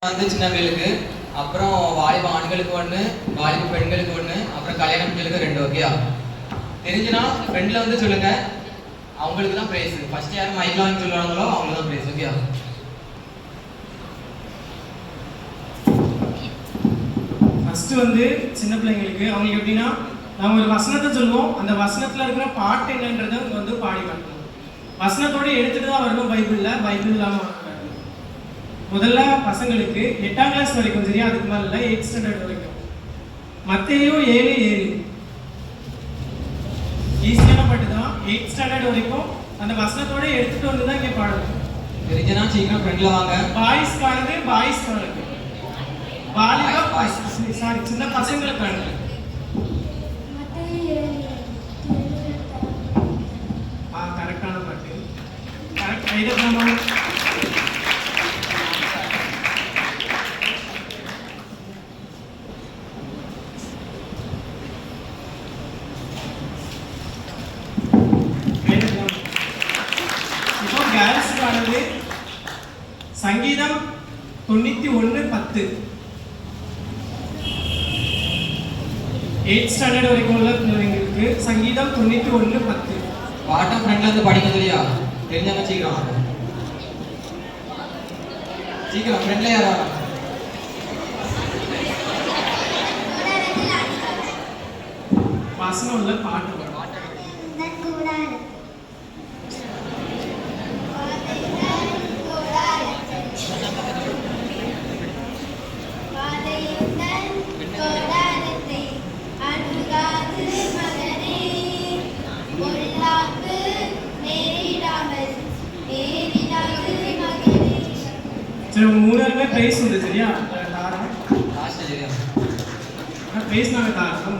வந்து சின்னவங்களுக்கு, அப்புறம் வாலிப ஆண்களுக்கு ஒன்று, வாலிப பெண்களுக்கு ஒன்று, அப்புறம் கல்யாண பெண்களுக்கு 2. ஓகேயா? தெரிஞ்சுனா ஃப்ரெண்டில் வந்து சொல்லுங்க, அவங்களுக்கு தான் ப்ரைஸ். ஃபர்ஸ்ட் யார் மைக்ல வாங்கி சொல்லுவாங்களோ அவங்களுக்கு தான் ப்ரைஸ். ஓகேயா? ஃபர்ஸ்ட் வந்து சின்ன பிள்ளைங்களுக்கு அவங்களுக்கு எப்படின்னா, நாங்கள் ஒரு வசனத்தை சொல்லுவோம், அந்த வசனத்தில் இருக்கிற பாட்டு என்னன்றதை வந்து பாடி காட்டணும். வசனத்தோடு எடுத்துட்டு தான் வரணும். பைபிள் இல்லாமல் வரக்கூடாது. முதல்ல பசங்களுக்கு 8ஆம் கிளாஸ் வரைக்கும், சரியா? அதுக்கு மேலே இல்லை, 8th ஸ்டாண்டர்ட் வரைக்கும். மத்தேயு 7:7 ஈஸியான பாட்டு தான். 8th ஸ்டாண்டர்ட் வரைக்கும் அந்த வசனத்தோட எடுத்துட்டு வந்து தான் இங்கே பாடணும். தெரிஞ்சுனா சீக்கிரம் ஃப்ரெண்டில் வாங்க. பாய்ஸ்க்கானது வாலிபா சாரி சின்ன பசங்களுக்கானது. கரெக்டான பாட்டு. கரெக்ட். இப்போ கேர்ள்ஸுக்கானது சங்கீதம் 91:10. 8th ஸ்டாண்டர்ட் வரைக்கும் உள்ள பிள்ளைங்களுக்கு சங்கீதம் 91:10. பாட்டை ஃப்ரெண்ட்ல இருந்து படிக்க தெரியா? தெரிஞ்சாங்க சீக்கிரம் ஃப்ரெண்ட்ல யாரா? வசனம் உள்ள பாட்டு. சரி, உங்க 3 பேருமே பிரைஸ் உண்டு, சரியா? லாஸ்ட் சரியா? பிரைஸ் நாங்கள் தாரோம்.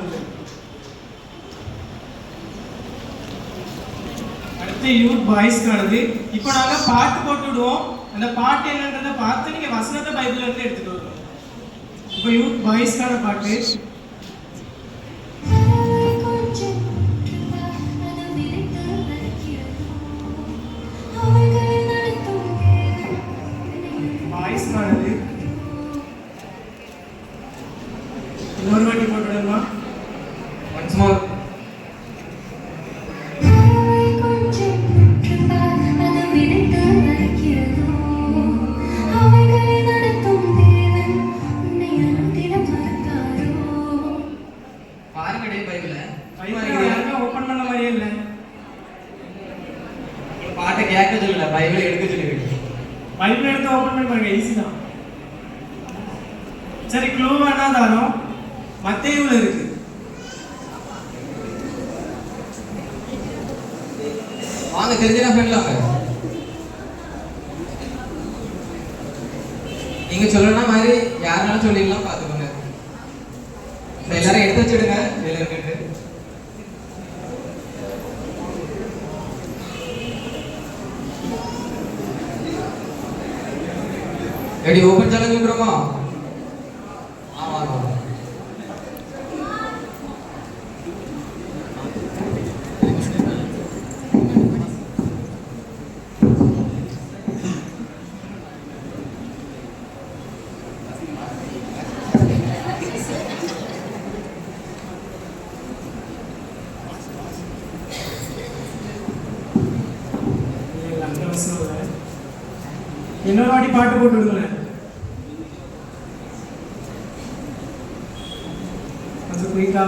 அடுத்து யூத் பாய்ஸ்க்கானது. இப்போ நாங்கள் பாட்டு போட்டு விடுவோம். அந்த பாட்டு என்னன்றதை பார்த்து நீங்கள் வசனத்தை பைபிள்ல இருந்து எடுத்துட்டு வரணும். இப்போ யூத் பாய்ஸ்க்கான பாட்டு. பாய்ஸ்க்கானது இன்னொரு வாட்டி போட்டுடுமா? Once more. பாருங்கடே பைபிளை யாருமே ஓப்பன் பண்ண மாதிரியே இல்லை. பாட்டை கேட்க சொல்லல, பைபிளை எடுக்க சொல்லிவிட்டு. பைபிள் எடுத்து ஓப்பன் பண்ணி பாருங்க, ஈஸி தான். சரி, க்ளூ வேணா தாரோம். மத்தேயுல இருக்கு. வாங்க, தெரிஞ்சுனா ஃப்ரெண்ட்ல வாங்க. நீங்க சொல்லணும் மாதிரி யாருனாலும் சொல்லிடலாம், பார்த்துக்கோங்க. எல்லாரும் எடுத்து வச்சுடுங்க. எல்லாருக்கிட்டு எப்படி ஓப்பன் சேலஞ்ச் வந்துடுமா? ஆமாம். இன்னொரு வாட்டி பாட்டு போட்டு விடுங்களேன். கொஞ்சம் குயிக்கா.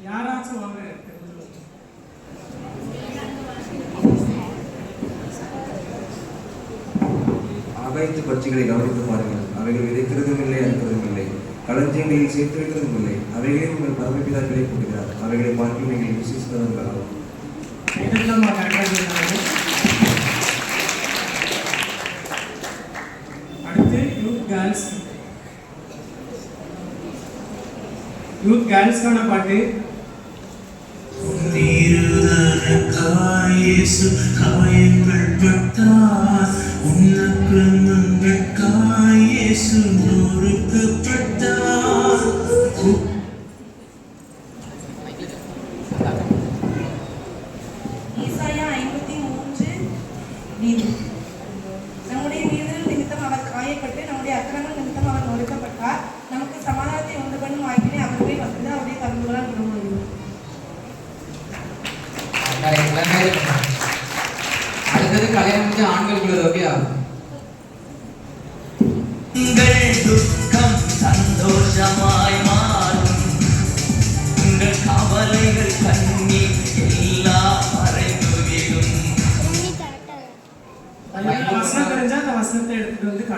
யாராச்சும் வாங்க. ஆகாயத்து பட்சிகளை கவனித்து பாருங்கள். அவைகள் விதைக்கிறதும் இல்லை, அறுக்கிறதும் இல்லை, களஞ்சியங்களில் சேர்த்து வைக்கிறதும் இல்லை. அவைகளே உங்கள் பரமபிதாக்களை போடுகிறார். அவைகளை பார்த்து நீங்கள் விசுவாசிக்கிறவர்களாகும். அடுத்து யூத் கேர்ள்ஸ்க்கான பாட்டு. காயங்கள் பட்டார் உனக்கு நன்மைக்காய் இயேசு நொறுக்கப்பட்டார்.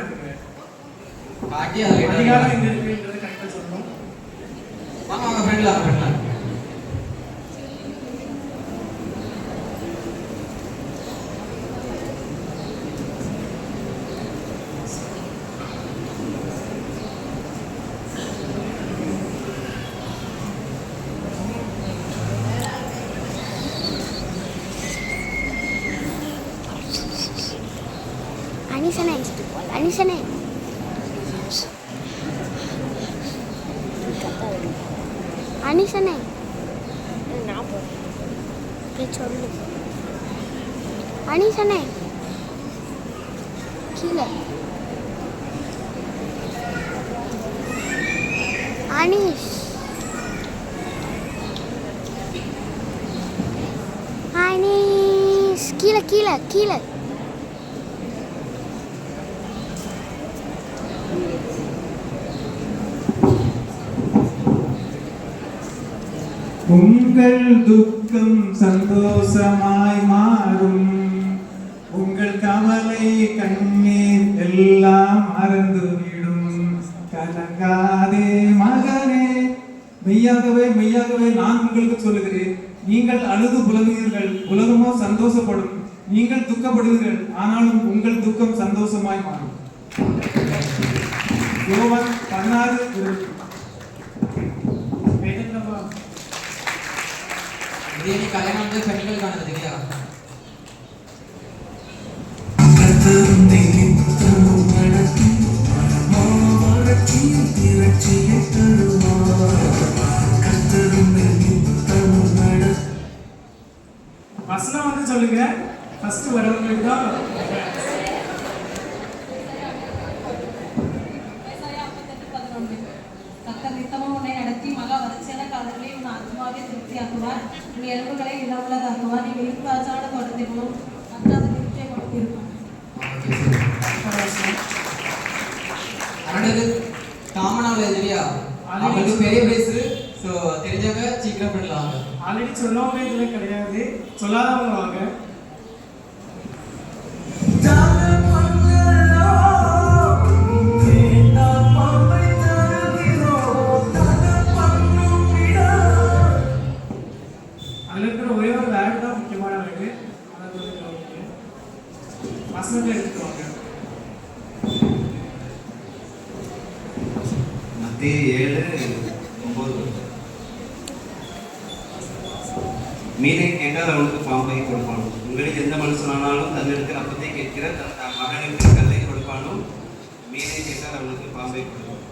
காட்டுங்க. காட்டி அதில் அதிகாரம் எங்க இருக்குன்றது கரெக்டாக சொல்லணும். வாங்க வாங்க ஃப்ரெண்ட்லாம் அனிசனே அனிசனே அனிசனே நான் போய் சொல்லு அனிசனே கீழே அனீஷ் அனீஷ் கீழே கீழே கீழே உங்கள் துக்கம் சந்தோஷமாய் மாறும், உங்கள் கவலை கண்ணீர் எல்லாம் மறந்துவிடும். கலங்காதே மகனே, மெய்யாகவே மெய்யாகவே நான் உங்களுக்கு சொல்லுகிறேன், நீங்கள் அழுது புலம்புவீர்கள், உலகமோ சந்தோஷப்படும். நீங்கள் துக்கப்படுவீர்கள், ஆனாலும் உங்கள் துக்கம் சந்தோஷமாய் மாறும். யோவான் 16:20. இது கல்யாணம் வந்து பெண்களுக்கானது இல்லையா? வசனம் வந்து சொல்லுங்க. ஃபர்ஸ்ட் வரவங்களுக்கு தான் கர்த்தர் நித்தமும் உன்னை நடத்தி மகா வறட்சியான காலங்களை உன் ஆத்மாவை திருப்தியாக்குவார், உன் எலும்புகளை இளமுள்ளதாக்குவார், நீ விருப்பாச்சான தோட்டத்திலும் கர்த்தர் அதை திருப்தியை கொடுத்திருப்பார். அடுத்தது காமனாவில் இல்லையா? அவங்களுக்கு பெரிய பிரைஸ். ஸோ தெரிஞ்சவங்க சீக்கிரம் பண்ணலாம். ஆல்ரெடி சொன்னவங்க இதுல கிடையாது, சொல்லாதவங்க வாங்க. அதில் இருக்கிற ஒரே ஒரு வேர்டு தான் முக்கியமான வேர்டு. அதை கொஞ்சம் கவனிங்க. வசனத்தை எடுத்துவாங்க. மத்தேயு 7:9. மீனை கேட்டால் அவனுக்கு பாம்பை கொடுப்பானோ, உங்களில் எந்த மனுஷனானாலும் தன்னிடத்தில் அப்பத்தை கேட்கிற தன் மகனுக்கு கல்லை கொடுப்பானோ, மீனை கேட்டால் அவனுக்கு பாம்பை கொடுப்பான்.